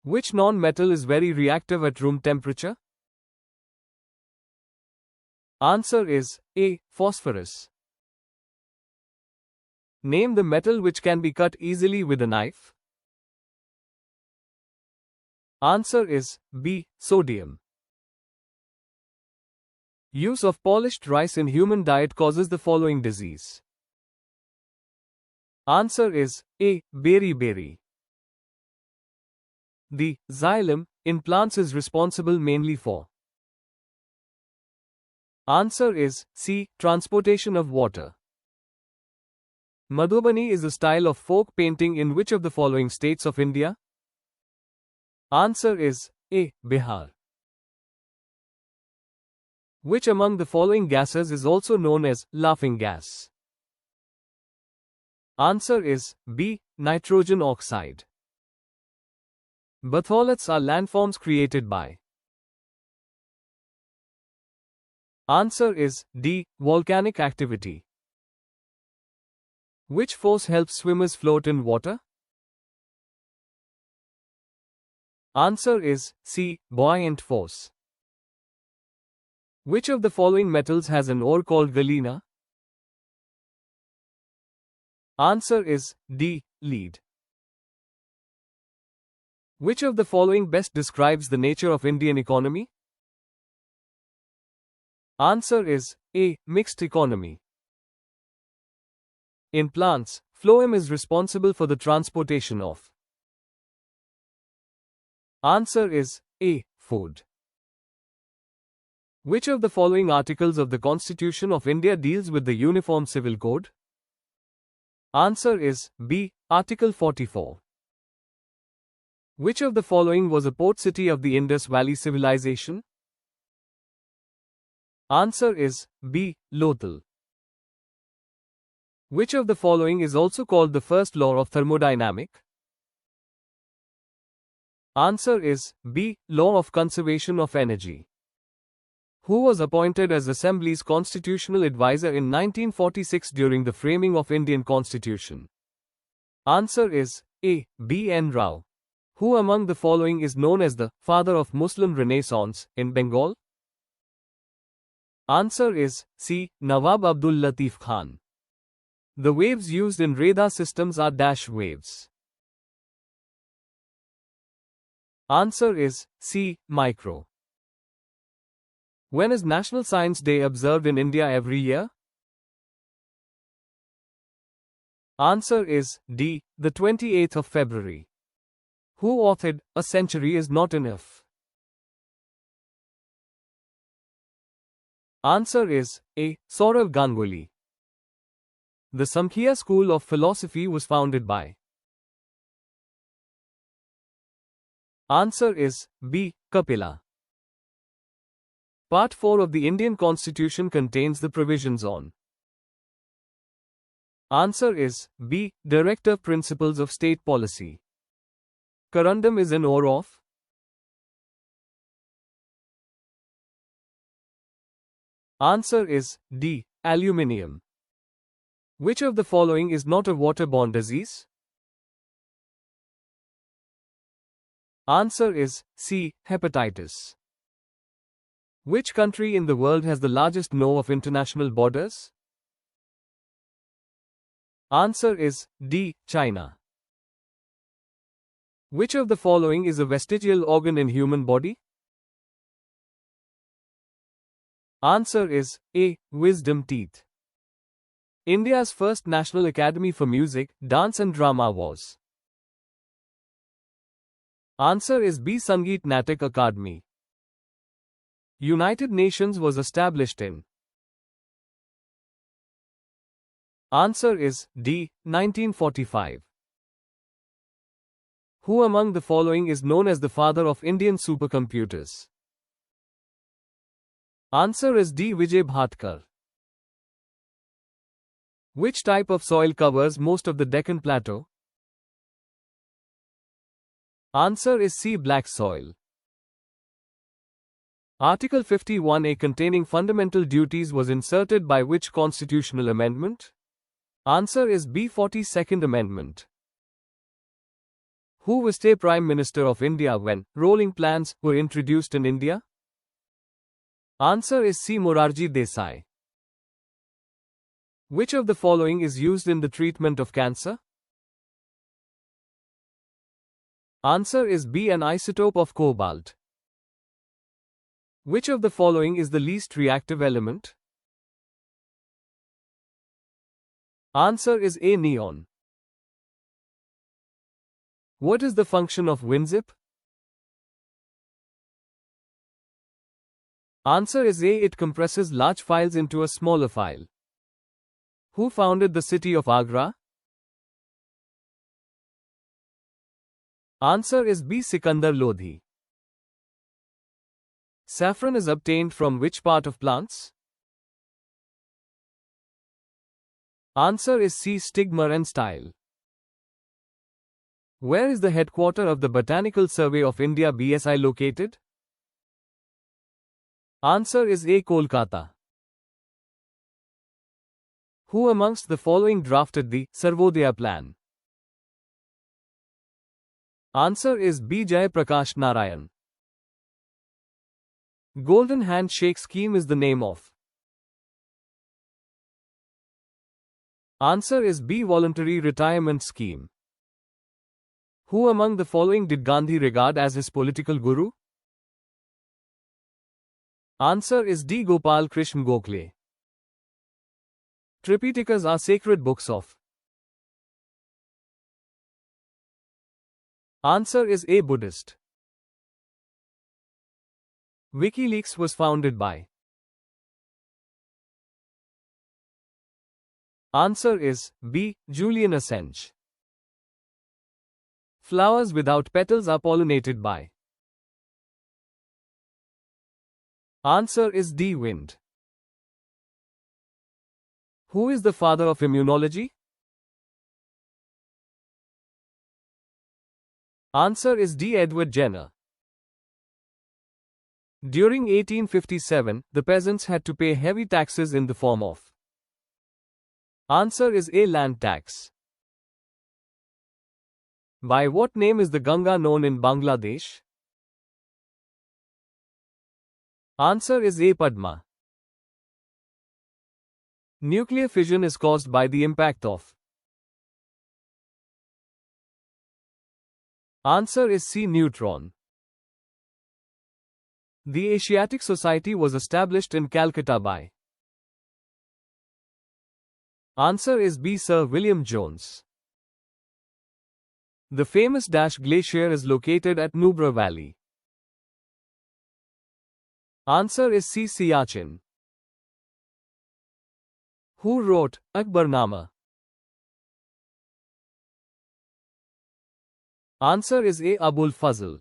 Which non-metal is very reactive at room temperature? Answer is A. Phosphorus. Name the metal which can be cut easily with a knife. Answer is B. Sodium. Use of polished rice in human diet causes the following disease. Answer is A. Beriberi. The xylem in plants is responsible mainly for. Answer is C. Transportation of water. Madhubani is a style of folk painting in which of the following states of India? Answer is A. Bihar. Which among the following gases is also known as laughing gas? Answer is B. Nitrogen oxide. Batholiths are landforms created by. Answer is D. Volcanic activity. Which force helps swimmers float in water? Answer is C. Buoyant force. Which of the following metals has an ore called galena? Answer is D. Lead. Which of the following best describes the nature of Indian economy? Answer is A. Mixed economy. In plants, phloem is responsible for the transportation of. Answer is A. Food. Which of the following articles of the Constitution of India deals with the Uniform Civil Code? Answer is B. Article 44. Which of the following was a port city of the Indus Valley Civilization? Answer is B. Lothal. Which of the following is also called the first law of thermodynamic? Answer is B. Law of conservation of energy. Who was appointed as Assembly's constitutional advisor in 1946 during the framing of Indian Constitution? Answer is A. B. N. Rao. Who among the following is known as the father of Muslim Renaissance in Bengal? Answer is C. Nawab Abdul Latif Khan. The waves used in radar systems are dash waves. Answer is C. Micro. When is National Science Day observed in India every year? Answer is D. The 28th of February. Who authored A Century is Not Enough? Answer is A. Saurav Ganguly. The Samkhya school of philosophy was founded by. Answer is B. Kapila. Part 4 of the Indian Constitution contains the provisions on. Answer is B. Directive Principles of State Policy. Corundum is an ore of. Answer is D. Aluminium. Which of the following is not a waterborne disease? Answer is C. Hepatitis. Which country in the world has the largest know of international borders? Answer is D. China. Which of the following is a vestigial organ in human body? Answer is A. Wisdom teeth. India's first National Academy for Music, Dance and Drama was. Answer is B. Sangeet Natak Akademi. United Nations was established in. Answer is D. 1945. Who among the following is known as the father of Indian supercomputers? Answer is D. Vijay Bhatkar. Which type of soil covers most of the Deccan Plateau? Answer is C. Black soil. Article 51A containing fundamental duties was inserted by which constitutional amendment? Answer is B. 42nd Amendment. Who was the Prime Minister of India when rolling plans were introduced in India? Answer is C. Morarji Desai. Which of the following is used in the treatment of cancer? Answer is B. An isotope of cobalt. Which of the following is the least reactive element? Answer is A. Neon. What is the function of WinZip? Answer is A. It compresses large files into a smaller file. Who founded the city of Agra? Answer is B. Sikandar Lodhi. Saffron is obtained from which part of plants? Answer is C. Stigma and style. Where is the headquarters of the Botanical Survey of India BSI located? Answer is A. Kolkata. Who amongst the following drafted the Sarvodaya Plan? Answer is B. Jai Prakash Narayan. Golden Handshake Scheme is the name of. Answer is B. Voluntary Retirement Scheme. Who among the following did Gandhi regard as his political guru? Answer is D. Gopal Krishna Gokhale. Tripitikas are sacred books of. Answer is A. Buddhist. WikiLeaks was founded by. Answer is B. Julian Assange. Flowers without petals are pollinated by. Answer is D. Wind. Who is the father of immunology? Answer is D. Edward Jenner. During 1857, the peasants had to pay heavy taxes in the form of. Answer is A. Land tax. By what name is the Ganga known in Bangladesh? Answer is A. Padma. Nuclear fission is caused by the impact of. Answer is C. Neutron. The Asiatic Society was established in Calcutta by. Answer is B. Sir William Jones. The famous Dash Glacier is located at Nubra Valley. Answer is C. Siachen. Who wrote Akbarnama? Answer is A. Abul Fazl.